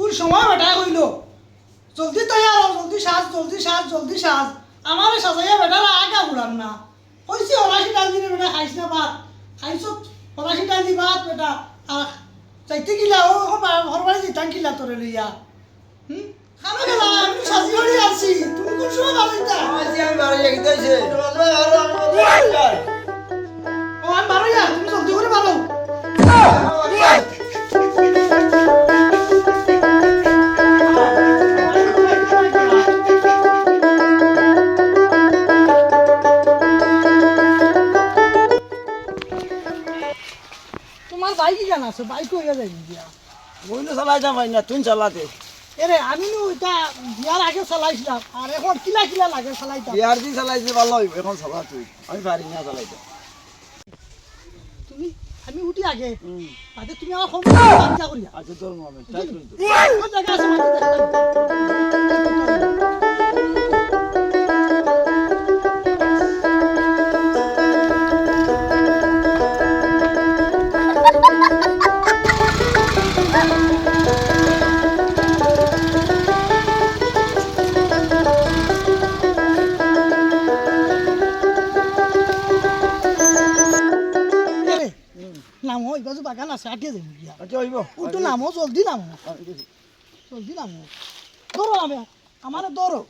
কোন সময় বেটা কইলো জলদি তৈয়ার হও, জলদি সাজ, জলদি সাজ, জলদি সাজ। আমারে সাজাইয়া বেটার আগা উড়ান না। কইছি হলাসি ডাল দিলে বেটা খাইছ না ভাত, খাইছ হলাসি ডাল দি ভাত বেটা। আর চাইতে গিলা ও হরবারে যেতাম কিলা তোরে লইয়া। খানা গেলা আমি সাজি হয়ে আসছি, তুমি কোন সময় বাড়িটা? আমি বাড়ি গিয়েছে ও আমি বারো যা, তুমি জলদি করে বারো। তোমার বাইক কেন আছে? বাইক হইয়া যাই দিয়া বইলে চালাই যাম না তুই চালাতে এরে আমি ওইটা বিয়ার আগে চালাইছিলাম, আর এখন কিলা কিলা লাগে চালাইতাম। বিয়ার দিন চালাইতে ভালো হইব এখন চালা তুই আমি পারি না চালাইতে তুমি আমি উঠি আগে তাতে তুমি আমার সমস্যা করিয়া আচ্ছা তোর মামে তাই কিন্তু কোন জায়গা আছে মাঝে নামো এই বাজু বাগান আছে আটিয়ে যাই গিয়া আচ্ছা হইব উঠো নামো জলদি নামো জলদি নামো ধরো আমি আমারে ধরো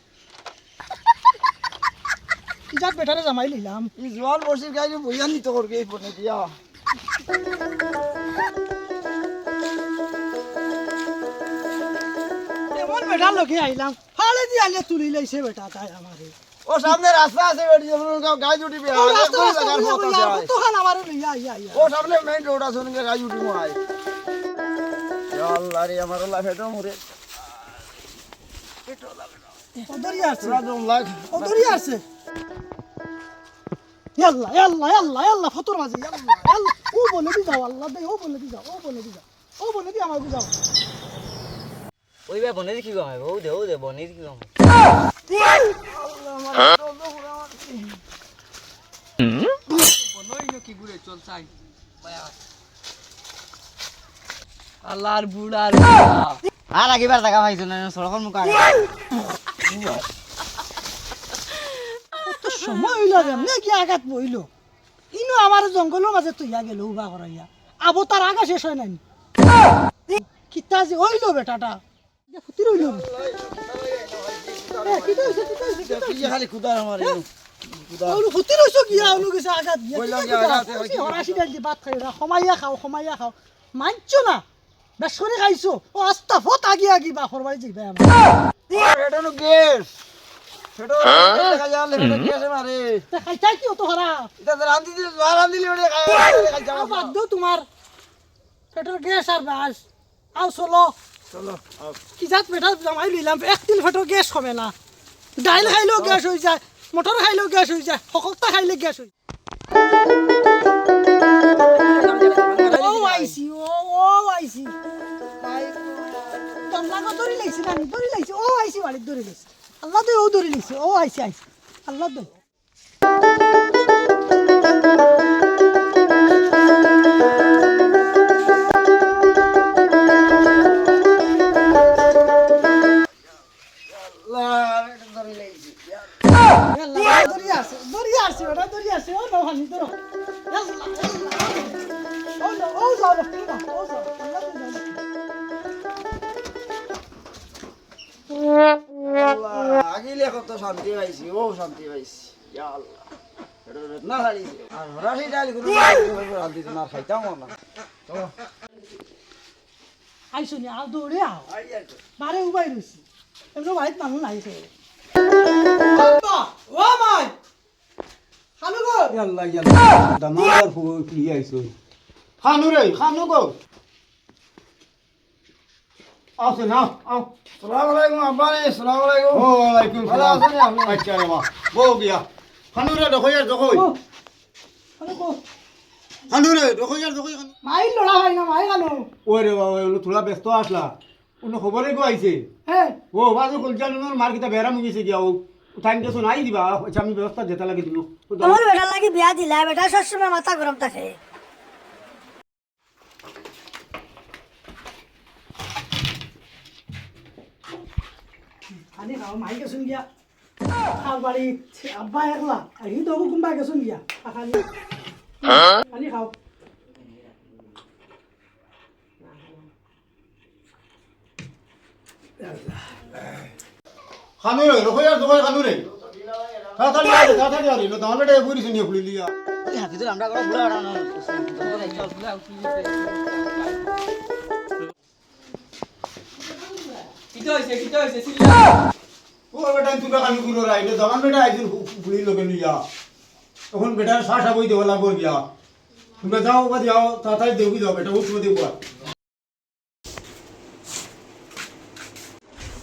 কি যাক বেটারে জামাই লইলাম এই জোয়ান বসির গাড়ি বইয়া নিত করবে এই ফোনে দিয়া এমন বেটার লোকে আইলাম ফালে দিয়ে আইলে তুলি লাইছে বেটা তাই আমারে ও সামনে রাস্তা আছে বেটি গাড়ি উঠিবে ও রাস্তা কতখান আমারে লইয়া আইয়া আইয়া ও সামনে মেইন রোড আছে ওখানে গাড়ি উঠিব আয় আল্লাহ রে আমার আল্লাহ ফেটো মরে ওদরি আছে তোরা দম লাগ ওদরি আছে ইয়াল্লা ইয়াল্লা ইয়াল্লা ইয়াল্লা ফতর মাঝে ইয়াল্লা ইয়াল্লা ও বলে দি যাও আল্লাহ দে ও বলে দি যাও ও বলে দি যাও ও বলে দি আমাকে যাও ওই বে বনে কি গায় ও দে বনে কি গায় আল্লাহ আমার তো পুরা বনই ন কি ঘুরে চল চাই আল্লাহর বুড়ার আর আগেবার টাকা পাইছ না সড়কর মুখ আগে তো সময় হইলা যেমনে কি আঘাত বইল ইনো আমার জঙ্গলের মাঝে তুইয়া গেল উবা করাইয়া আবো তার আগা শেষ হয় নাই কিতা যে হইল বেটাটা ফুটি রইল কিতা হইছে কিতা হইছে কি খালি খুদা আমার খুদা ওলু ফুটি রইছো গিয়া ওলু গেছে আঘাত গিয়া কইলাম যে আঘাতে হয় কি? হরাশি ডাল দি ভাত খাইরা খমাইয়া খাও মানছো না বেশ করে খাইছো ও আস্তা ফত আগি আগি বাপর বাড়ি যাইবে আমরা এটা নো গ্যাস সেটা দেখা যালে এটা গ্যাস মারে তা খাইতা কি অত হরা এটা রান্দি দিলে রান্দি দিলে ওটা খাই যাও বাদ দাও তোমার পেটের গ্যাস আর বাস আও চলো চলো কি জাত পেটা জামাই লইলাম এক তিল পেটের গ্যাস কমে না ডাইল খাইলেও গ্যাস হয়ে যায় মটর খাইলেও গ্যাস হয়ে যায় সকলটা খাইলে গ্যাস হয়ে ও আইসি ও আইসি তমলাগো ধরি লাইছি না ধরি লাইছি ও আইসি বাড়ি ধরি লাইছি আল্লাহ দে ও ধরি লাইছি ও আইসি আইসি আল্লাহ দে ধরি আসছে ওটা ধরি আসছে ও না ভানি ধরো ও যাও ও যাও আল্লাহ দে আগিলে কত শান্তি পাইছি ও শান্তি পাইছি ইয়া আল্লাহ এটা না হারিছে আর হরাশি ডাল কোনো রান্দি না খাইতাম না চলো আইসো নি আও দৌড়ে আও বারে উবাই রইছি এমন বাড়িত মানুষ আইছে ও মাই খালু গো ইয়াল্লা ইয়াল্লা দামার ফুল কি আইছো খানু রে খানু গো আসে না আও আসসালামু আলাইকুম আব্বানি আসসালামু আলাইকুম ও আলাইকুম ভালো সালাম আছেন আপনি? আচ্ছা রে মা বো গিয়া খানু রে দেখো ইয়ার দেখো খালু গো খানু রে দেখো ইয়ার দেখো মাই লড়া হয় না মাই গানো ওই রে বাবা ওই থোড়া ব্যস্ত আসলা কোনো খবরে গো আইছে হ্যাঁ ও বাজু কলজানুর মার কিতা বেরা মুগিছে গিয়া ও টাইম কেসো নাই দিবা আচ্ছা আমি ব্যবস্থা যেতে লাগি দিলু আমার বেটার লাগি বিয়া দিলা বেটা সবসময় মাথা গরম থাকে খালি খাও মাই গেছুন গিয়া খাও বাড়ি আব্বা একলা আর হি দবু কুম্বা গেছুন গিয়া খালি খালি খাও খানু রে রকই আর দোকান খানু রে তাড়াতাড়ি আরে তাড়াতাড়ি আরে তোমার বেটা বুড়ি শুনিয়ে খুলি লিয়া হাফিজুল আমরা করে বুড়া আড়ানো ও বেটা তুমি খানু গুলো রাইলে দোকান বেটা আইছিল খুলি লোকে লিয়া তখন বেটা শাসা বই দেওয়া লাগবে গিয়া তুমি যাও বা যাও তাড়াতাড়ি দেবি যাও বেটা উঠবে দেবো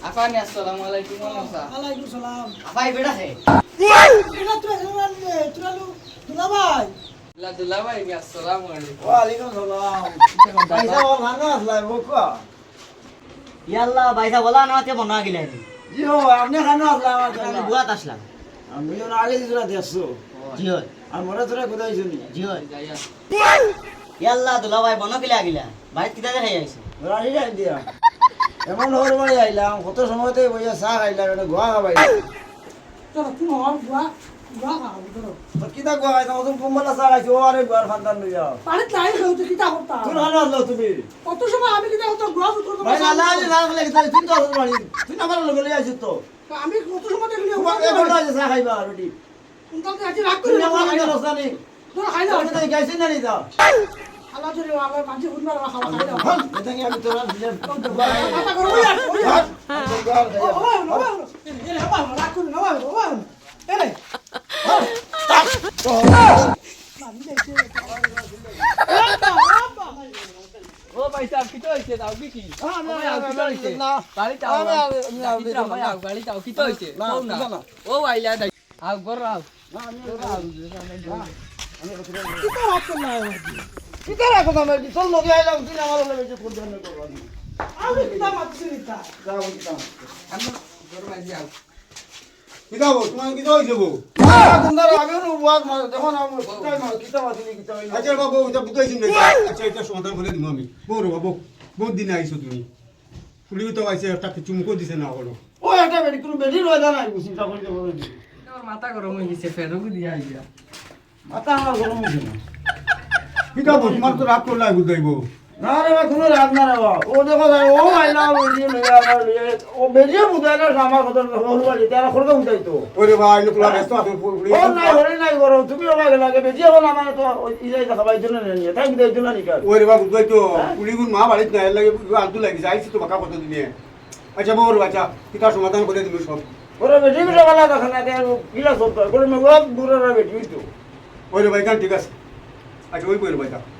আফানি আসসালামু আলাইকুম আলাইকুম সালাম আফাই বেটা হে এটা তুরালু দুলাভাই দুলাভাই আসসালামু আলাইকুম ওয়ালাইকুম সালাম পয়সা বল না আসলাই বকা ইয়াল্লা বাইসা বলা না তে বনা গিলা জি হো আপনি খানো আসলাই আমার আমি জন্য বুয়াত আসলাম আমি জন আগে দিছরা দেখছো জি হয় আর মরে তোরা কোথায় শুনি জি হয় ইয়াল্লা দুলাভাই বন গিলা গিলা বাইত কিটা দেখাই আইছে রানি যাই দিয়া এমন হর বাড়ি আইলাম কত সময়তে বইয়া চা খাইলাম এটা গোয়া খাবাই তোরা তুমি হর গুয়া গুয়া খাও তোরা তো কিতা গোয়া খাইতাম তুমি কুম্বলা চা খাইছো ও আরে গোয়ার ফান্দান লই যাও বাড়িতে লাই খাও তুই কিটা করতা তুমি খানো আসলো তুমি কত সময় আমি কিটা করতা গুয়া উত্তর ভাই না না না বলে তাহলে তিন দশ বাড়ি তুই আমার লগে লই আইছিস তো আমি কত সময় দেখলি এ ঘন্টা চা খাইবা বেটি উনকালকে আজ রাগ তুমি করে আমার লগে রসানি তোরা খাই না আমি তো গাইছি না নি দাও আল্লাহ জোরে আমার মাঝে ফুটবার খাওয়া খাই না হল এটা কি আমি তোরা দিলে কথা করো ওই আর ওই আর রাগ করে না বাবা এরে ও পয়সা কিটো হইছে দাও কি কি বাড়ি যাও বাড়ি যাও কিটো হইছে না ও আইলা দাই আও গর আও কিটা রাগ করলা কিতা রাখো তুমি চল লগে আইলাম তুই আমার লগে বেঁচে কোন জন্য করবা আমি কিটা মারছি নিতা যাও কিতা আমি গর মাই যাও কিতা বল তোমার কিতা হইছে বউ কুন্দার আগে নো ওয়াজ মার দেখো না কিতা মাতিনি কিতা আচ্ছা বাবু এটা বুঝাইছি না আচ্ছা এটা সমাধান করে দিব আমি বউ রে বাবু বহুত দিন আইছো তুমি পুলিশ তো আইছে একটা চুমকো দিছে না হলো ও একটা বেটি কোন বেটি রয়দা নাই বুঝি তা কইতে বলে দি আমার মাথা গরম হয়ে গেছে ফেরো দিয়া আইয়া মাথা আমার গরম হইছে না কিতা বল তোমার তো রাগ করলাই বুঝাইবো না রে বা কোনো রাগ না রে বা ও দেখো ও আইলা বেটি লইয়া আমার ও বেটি বুঝাইলা আমার কথা হল বাড়ি তারা খড়কা বুঝাইতো ওরে ভাই লোকলা ব্যস্ত আছে পুলিশ ও নাই হরে নাই করো তুমি ওবা গেলা বেটি হল আমার তো ইজাই দেখাবাই জন্য নিয়ে তাই কি দেই জন্য নিকার ওরে বাবু বুঝাইতো পুলিগুন মা বাড়িতে না এর লাগে আলতু লাগিছে আইছি তো বাকা কত দিনে আচ্ছা বউ রে বাচ্চা কিতা সমাধান করে দিবি সব ওরে বেটি বিটা বালা দেখা না দেয় কিলা সব করে মে ওরা বুড়া বেটি হইতো ওরে ভাই গান ঠিক আছে আচ্ছা ওই বইরে ভাই